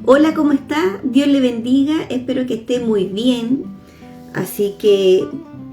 Hola, ¿cómo está? Dios le bendiga, espero que esté muy bien. Así que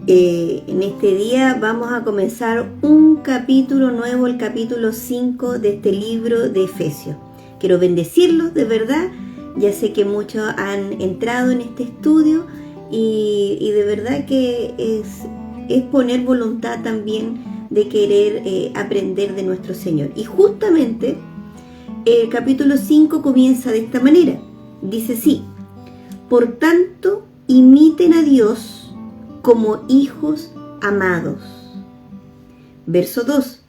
en este día vamos a comenzar un capítulo nuevo, el capítulo 5 de este libro de Efesios. Quiero bendecirlos de verdad, ya sé que muchos han entrado en este estudio y de verdad que es poner voluntad también de querer aprender de nuestro Señor. Y justamente el capítulo 5 comienza de esta manera. Dice así: por tanto, imiten a Dios como hijos amados. Verso 2.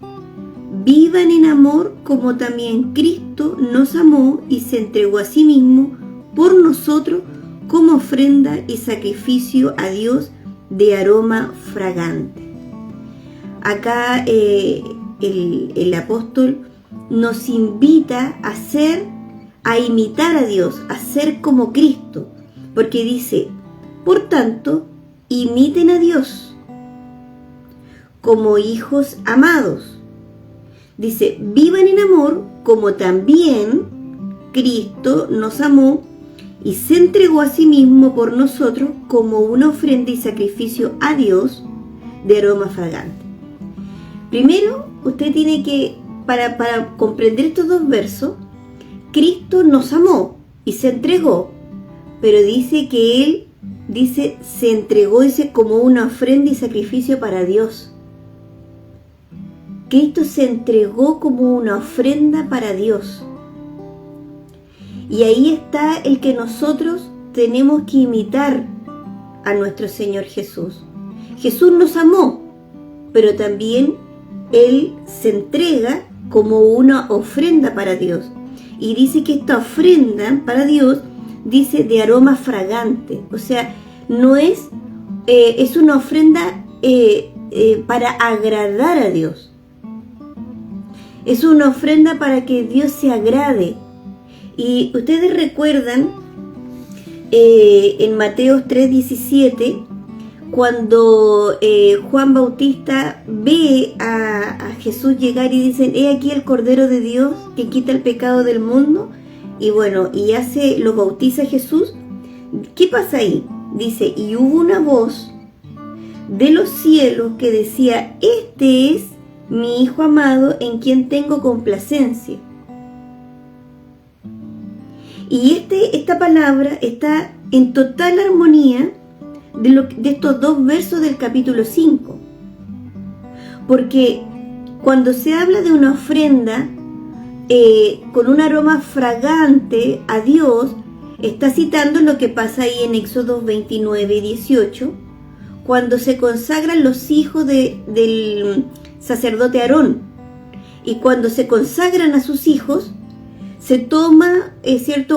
Vivan en amor como también Cristo nos amó y se entregó a sí mismo por nosotros como ofrenda y sacrificio a Dios de aroma fragante. Acá el apóstol nos invita a imitar a Dios, a ser como Cristo, porque dice: por tanto, imiten a Dios como hijos amados. Dice: vivan en amor como también Cristo nos amó y se entregó a sí mismo por nosotros como una ofrenda y sacrificio a Dios de aroma fragante. Primero, usted tiene que, para comprender estos dos versos, Cristo nos amó y se entregó, pero dice que Él, se entregó, como una ofrenda y sacrificio para Dios. Cristo se entregó como una ofrenda para Dios. Y ahí está el que nosotros tenemos que imitar a nuestro Señor Jesús. Jesús nos amó, pero también Él se entrega como una ofrenda para Dios. Y dice que esta ofrenda para Dios, dice, de aroma fragante. O sea, no es una ofrenda para agradar a Dios. Es una ofrenda para que Dios se agrade. Y ustedes recuerdan en Mateo 3:17, cuando Juan Bautista ve a Jesús llegar y dicen: he aquí el Cordero de Dios que quita el pecado del mundo. Y bueno, lo bautiza a Jesús. ¿Qué pasa ahí? Dice: y hubo una voz de los cielos que decía: este es mi Hijo amado en quien tengo complacencia. Y esta palabra está en total armonía de estos dos versos del capítulo 5. Porque cuando se habla de una ofrenda con un aroma fragante a Dios, está citando lo que pasa ahí en Éxodo 29:18, cuando se consagran los hijos del sacerdote Aarón. Y cuando se consagran a sus hijos, se toma,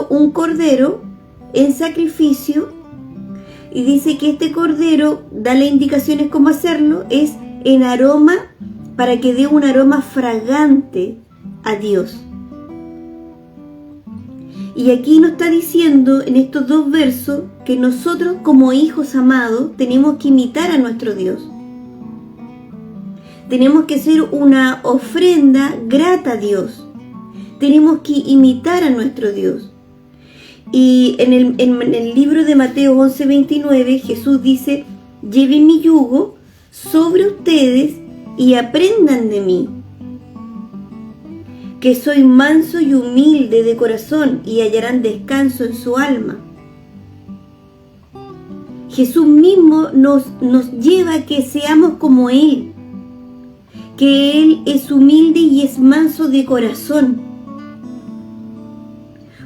un cordero en sacrificio, y dice que este cordero da las indicaciones cómo hacerlo, es en aroma, para que dé un aroma fragante a Dios. Y aquí nos está diciendo en estos dos versos que nosotros, como hijos amados, tenemos que imitar a nuestro Dios. Tenemos que ser una ofrenda grata a Dios. Tenemos que imitar a nuestro Dios. Y en el libro de Mateo 11:29, Jesús dice: lleven mi yugo sobre ustedes y aprendan de mí, que soy manso y humilde de corazón, y hallarán descanso en su alma. Jesús mismo nos lleva a que seamos como Él, que Él es humilde y es manso de corazón.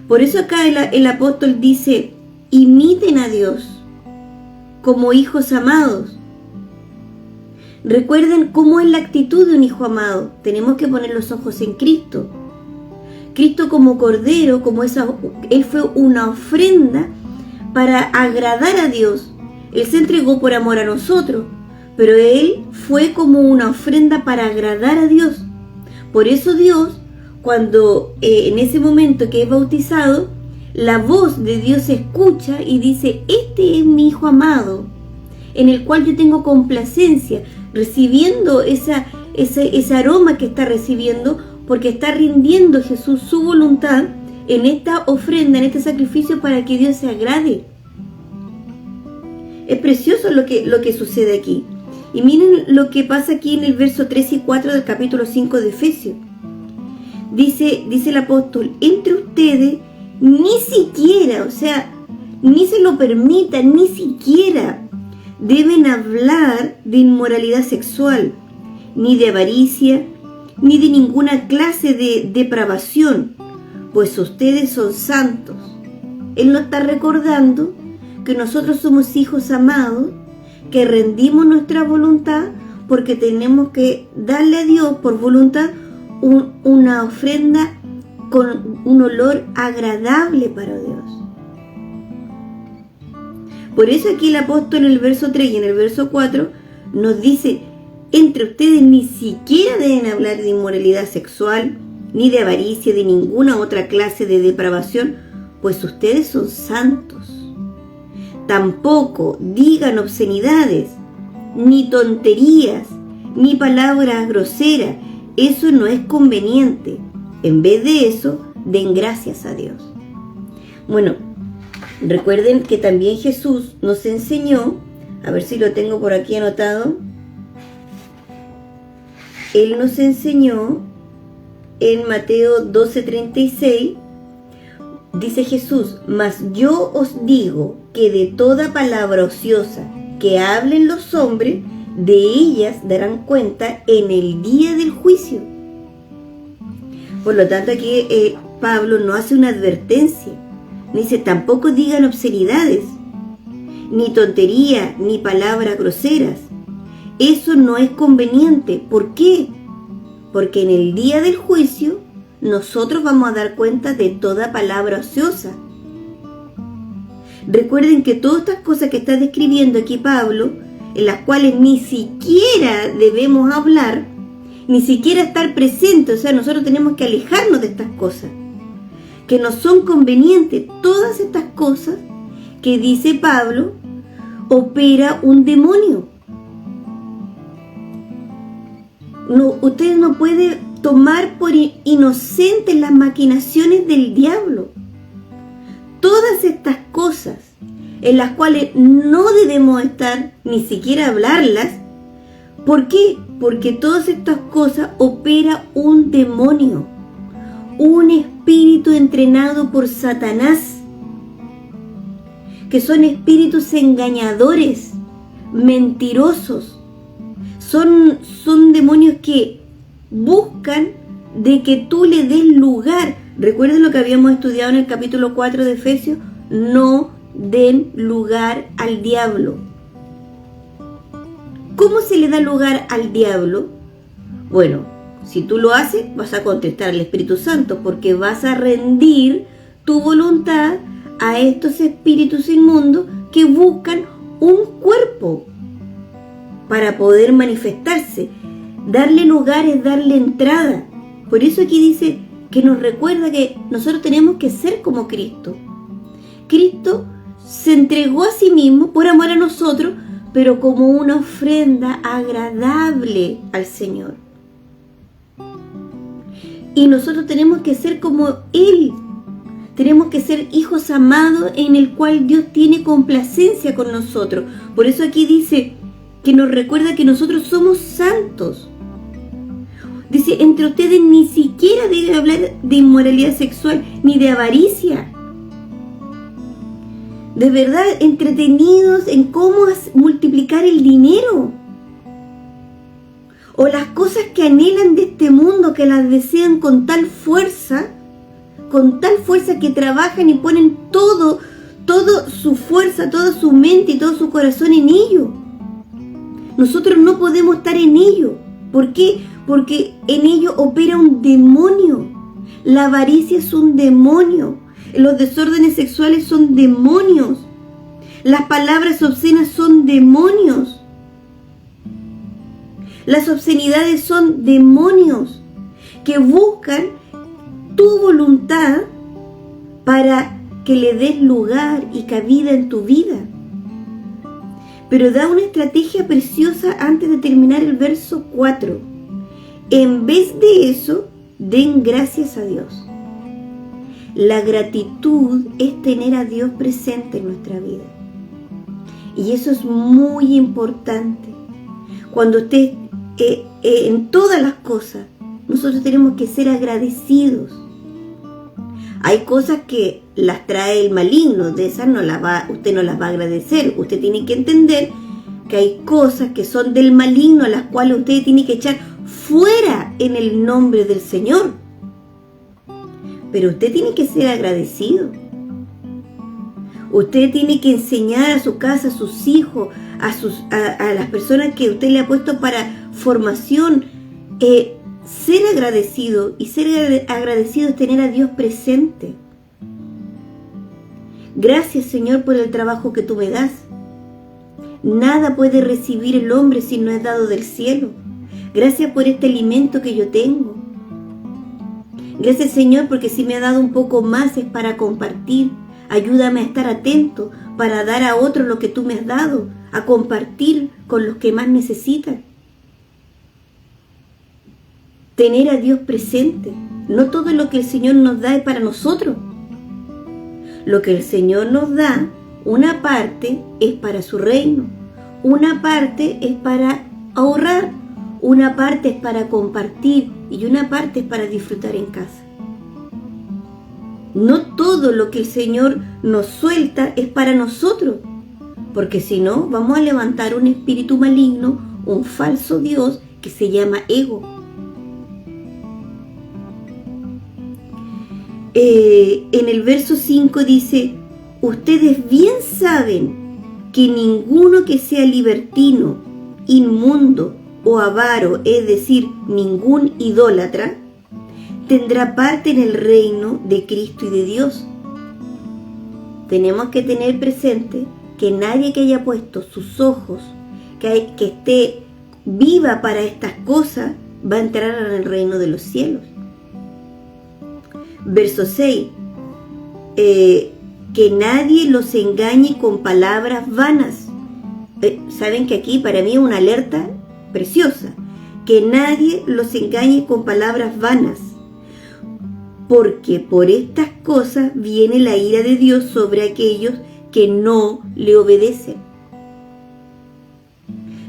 Por eso acá el apóstol dice: imiten a Dios como hijos amados. Recuerden cómo es la actitud de un hijo amado. Tenemos que poner los ojos en Cristo. Cristo como Cordero, Él fue una ofrenda para agradar a Dios. Él se entregó por amor a nosotros, pero Él fue como una ofrenda para agradar a Dios. Por eso Dios, cuando en ese momento que es bautizado, la voz de Dios se escucha y dice: este es mi Hijo amado, en el cual yo tengo complacencia, recibiendo ese aroma que está recibiendo, porque está rindiendo Jesús su voluntad en esta ofrenda, en este sacrificio, para que Dios se agrade. Es precioso lo que sucede aquí. Y miren lo que pasa aquí en el verso 3 y 4 del capítulo 5 de Efesios. Dice el apóstol: entre ustedes ni siquiera, o sea, ni se lo permitan, ni siquiera deben hablar de inmoralidad sexual, ni de avaricia, ni de ninguna clase de depravación, pues ustedes son santos. Él nos está recordando que nosotros somos hijos amados, que rendimos nuestra voluntad porque tenemos que darle a Dios por voluntad una ofrenda con un olor agradable para Dios. Por eso aquí el apóstol en el verso 3 y en el verso 4 nos dice: entre ustedes ni siquiera deben hablar de inmoralidad sexual, ni de avaricia, de ninguna otra clase de depravación, pues ustedes son santos. Tampoco digan obscenidades, ni tonterías, ni palabras groseras. Eso no es conveniente. En vez de eso, den gracias a Dios. Bueno, recuerden que también Jesús nos enseñó, a ver si lo tengo por aquí anotado. Él nos enseñó en Mateo 12:36, dice Jesús: mas yo os digo que de toda palabra ociosa que hablen los hombres, de ellas darán cuenta en el día del juicio. Por lo tanto, aquí Pablo no hace una advertencia. Dice: tampoco digan obscenidades, ni tontería, ni palabras groseras. Eso no es conveniente. ¿Por qué? Porque en el día del juicio nosotros vamos a dar cuenta de toda palabra ociosa. Recuerden que todas estas cosas que está describiendo aquí Pablo, en las cuales ni siquiera debemos hablar, ni siquiera estar presentes, o sea, nosotros tenemos que alejarnos de estas cosas, que no son convenientes. Todas estas cosas que dice Pablo, opera un demonio. No, usted no puede tomar por inocentes las maquinaciones del diablo. Todas estas cosas en las cuales no debemos estar, ni siquiera hablarlas. ¿Por qué? Porque todas estas cosas opera un demonio, un espíritu entrenado por Satanás, que son espíritus engañadores, mentirosos. Son demonios que buscan de que tú le des lugar. Recuerden lo que habíamos estudiado en el capítulo 4 de Efesios: no den lugar al diablo. ¿Cómo se le da lugar al diablo? Bueno, si tú lo haces, vas a contestar al Espíritu Santo, porque vas a rendir tu voluntad a estos espíritus inmundos que buscan un cuerpo para poder manifestarse. Darle lugar es darle entrada. Por eso aquí dice que nos recuerda que nosotros tenemos que ser como Cristo. Cristo se entregó a sí mismo por amor a nosotros, pero como una ofrenda agradable al Señor. Y nosotros tenemos que ser como Él. Tenemos que ser hijos amados en el cual Dios tiene complacencia con nosotros. Por eso aquí dice que nos recuerda que nosotros somos santos. Dice: entre ustedes ni siquiera debe hablar de inmoralidad sexual, ni de avaricia. De verdad, entretenidos en cómo multiplicar el dinero, o las cosas que anhelan de este mundo, que las desean con tal fuerza que trabajan y ponen todo su fuerza, toda su mente y todo su corazón en ello. Nosotros no podemos estar en ello. ¿Por qué? Porque en ello opera un demonio. La avaricia es un demonio. Los desórdenes sexuales son demonios. Las palabras obscenas son demonios. Las obscenidades son demonios que buscan tu voluntad para que le des lugar y cabida en tu vida. Pero da una estrategia preciosa antes de terminar el verso 4. En vez de eso, den gracias a Dios. La gratitud es tener a Dios presente en nuestra vida. Y eso es muy importante. Cuando usted, en todas las cosas, nosotros tenemos que ser agradecidos. Hay cosas que las trae el maligno, de esas usted no las va a agradecer. Usted tiene que entender que hay cosas que son del maligno a las cuales usted tiene que echar fuera en el nombre del Señor. Pero usted tiene que ser agradecido. Usted tiene que enseñar a su casa, a sus hijos, a las personas que usted le ha puesto para formación, ser agradecido. Y ser agradecido es tener a Dios presente. Gracias, Señor, por el trabajo que tú me das. Nada puede recibir el hombre si no es dado del cielo. Gracias por este alimento que yo tengo. Gracias, Señor, porque si me ha dado un poco más es para compartir. Ayúdame a estar atento para dar a otros lo que tú me has dado, a compartir con los que más necesitan. Tener a Dios presente. No todo lo que el Señor nos da es para nosotros. Lo que el Señor nos da, una parte es para su reino, una parte es para ahorrar, una parte es para compartir y una parte es para disfrutar en casa. No todo lo que el Señor nos suelta es para nosotros, porque si no vamos a levantar un espíritu maligno, un falso Dios que se llama ego. En el verso 5 dice: ustedes bien saben que ninguno que sea libertino, inmundo o avaro, es decir, ningún idólatra, tendrá parte en el reino de Cristo y de Dios. Tenemos que tener presente que nadie que haya puesto sus ojos, que esté viva para estas cosas, va a entrar en el reino de los cielos. Verso 6. Que nadie los engañe con palabras vanas. Saben que aquí para mí es una alerta preciosa. Que nadie los engañe con palabras vanas, porque por estas cosas viene la ira de Dios sobre aquellos que no le obedecen.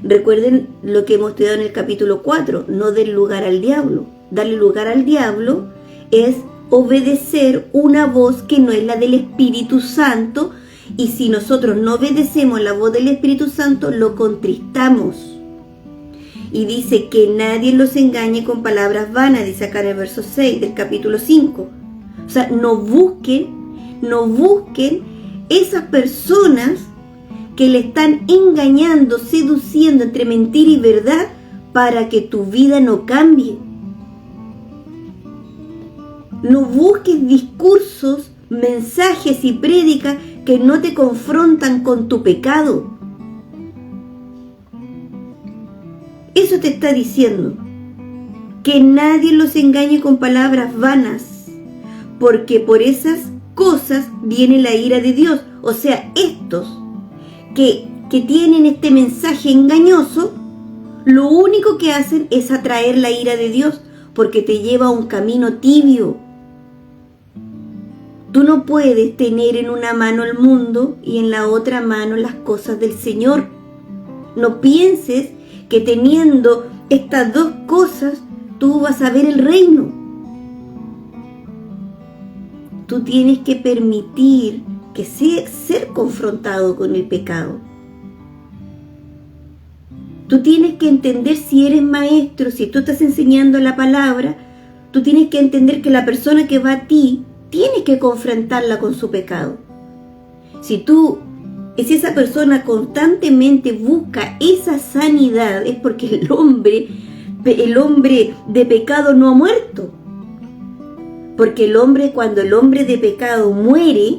Recuerden lo que hemos estudiado en el capítulo 4, no den lugar al diablo. Darle lugar al diablo es obedecer una voz que no es la del Espíritu Santo, y si nosotros no obedecemos la voz del Espíritu Santo, lo contristamos. Y dice que nadie los engañe con palabras vanas, dice acá en el verso 6 del capítulo 5. O sea, no busquen esas personas que le están engañando, seduciendo entre mentira y verdad para que tu vida no cambie. No busques discursos, mensajes y prédicas que no te confrontan con tu pecado. Eso te está diciendo. Que nadie los engañe con palabras vanas, porque por esas cosas viene la ira de Dios. O sea, estos que tienen este mensaje engañoso, lo único que hacen es atraer la ira de Dios, porque te lleva a un camino tibio. Tú no puedes tener en una mano el mundo y en la otra mano las cosas del Señor. No pienses que teniendo estas dos cosas tú vas a ver el reino. Tú tienes que permitir que ser confrontado con el pecado. Tú tienes que entender, si eres maestro, si tú estás enseñando la palabra, tú tienes que entender que la persona que va a ti, tienes que confrontarla con su pecado. Si esa persona constantemente busca esa sanidad, es porque el hombre de pecado no ha muerto. Porque cuando el hombre de pecado muere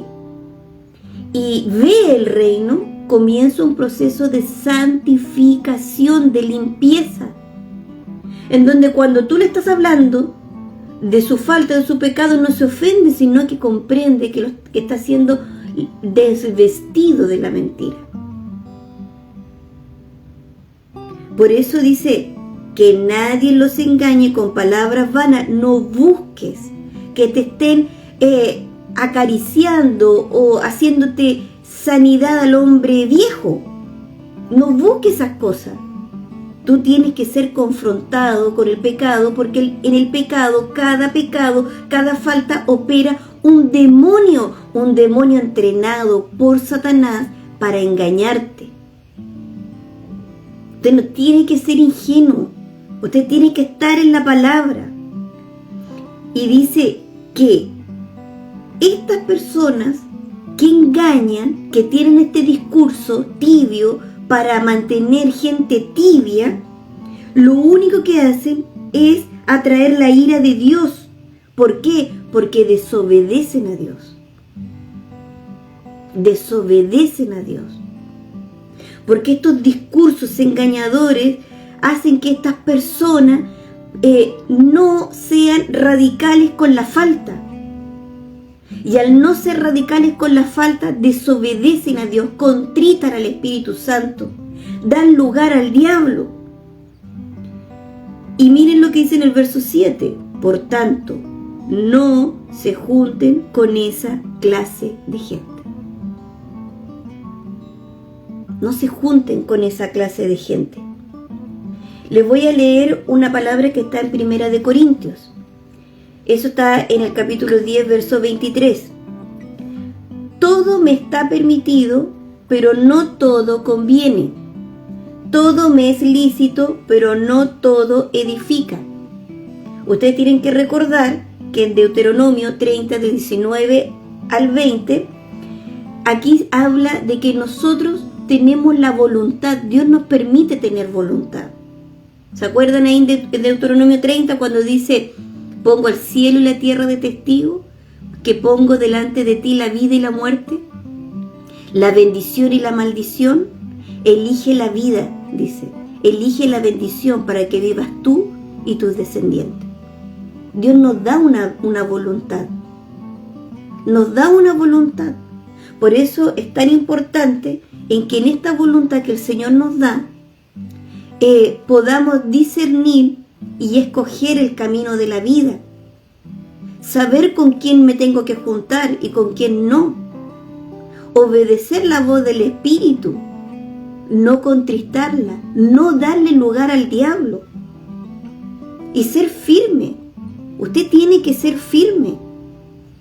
y ve el reino, comienza un proceso de santificación, de limpieza, en donde cuando tú le estás hablando de su falta, de su pecado, no se ofende, sino que comprende que está siendo desvestido de la mentira. Por eso dice que nadie los engañe con palabras vanas. No busques que te estén acariciando o haciéndote sanidad al hombre viejo. No busques esas cosas. Tú tienes que ser confrontado con el pecado, porque en el pecado, cada falta opera un demonio entrenado por Satanás para engañarte. Usted no tiene que ser ingenuo, usted tiene que estar en la palabra. Y dice que estas personas que engañan, que tienen este discurso tibio para mantener gente tibia, lo único que hacen es atraer la ira de Dios. ¿Por qué? Porque desobedecen a Dios. Desobedecen a Dios. Porque estos discursos engañadores hacen que estas personas no sean radicales con la falta. Y al no ser radicales con la falta, desobedecen a Dios, contritan al Espíritu Santo, dan lugar al diablo. Y miren lo que dice en el verso 7. Por tanto, no se junten con esa clase de gente. No se junten con esa clase de gente. Les voy a leer una palabra que está en 1 Corintios. Eso está en el capítulo 10, verso 23. Todo me está permitido, pero no todo conviene. Todo me es lícito, pero no todo edifica. Ustedes tienen que recordar que en Deuteronomio 30, del 19 al 20, aquí habla de que nosotros tenemos la voluntad. Dios nos permite tener voluntad. ¿Se acuerdan ahí en Deuteronomio 30 cuando dice: pongo el cielo y la tierra de testigo, que pongo delante de ti la vida y la muerte, la bendición y la maldición? Elige la vida, dice, elige la bendición para que vivas tú y tus descendientes. Dios nos da una voluntad, nos da una voluntad. Por eso es tan importante en que en esta voluntad que el Señor nos da, podamos discernir y escoger el camino de la vida, saber con quién me tengo que juntar y con quién no, obedecer la voz del Espíritu, no contristarla, no darle lugar al diablo y ser firme. Usted tiene que ser firme,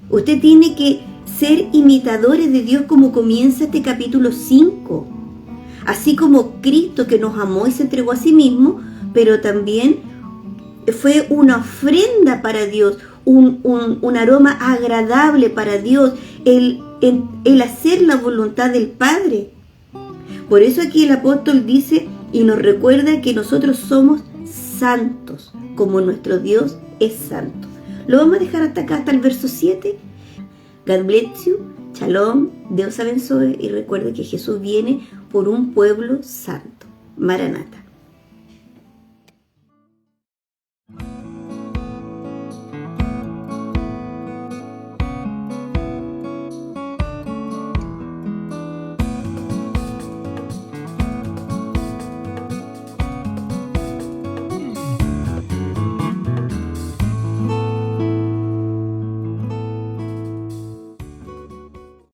usted tiene que ser imitadores de Dios, como comienza este capítulo 5, así como Cristo, que nos amó y se entregó a sí mismo, pero también fue una ofrenda para Dios, un aroma agradable para Dios, el hacer la voluntad del Padre. Por eso aquí el apóstol dice y nos recuerda que nosotros somos santos, como nuestro Dios es santo. Lo vamos a dejar hasta acá, hasta el verso 7. God bless you, shalom, Dios abençoe, y recuerde que Jesús viene por un pueblo santo. Maranata.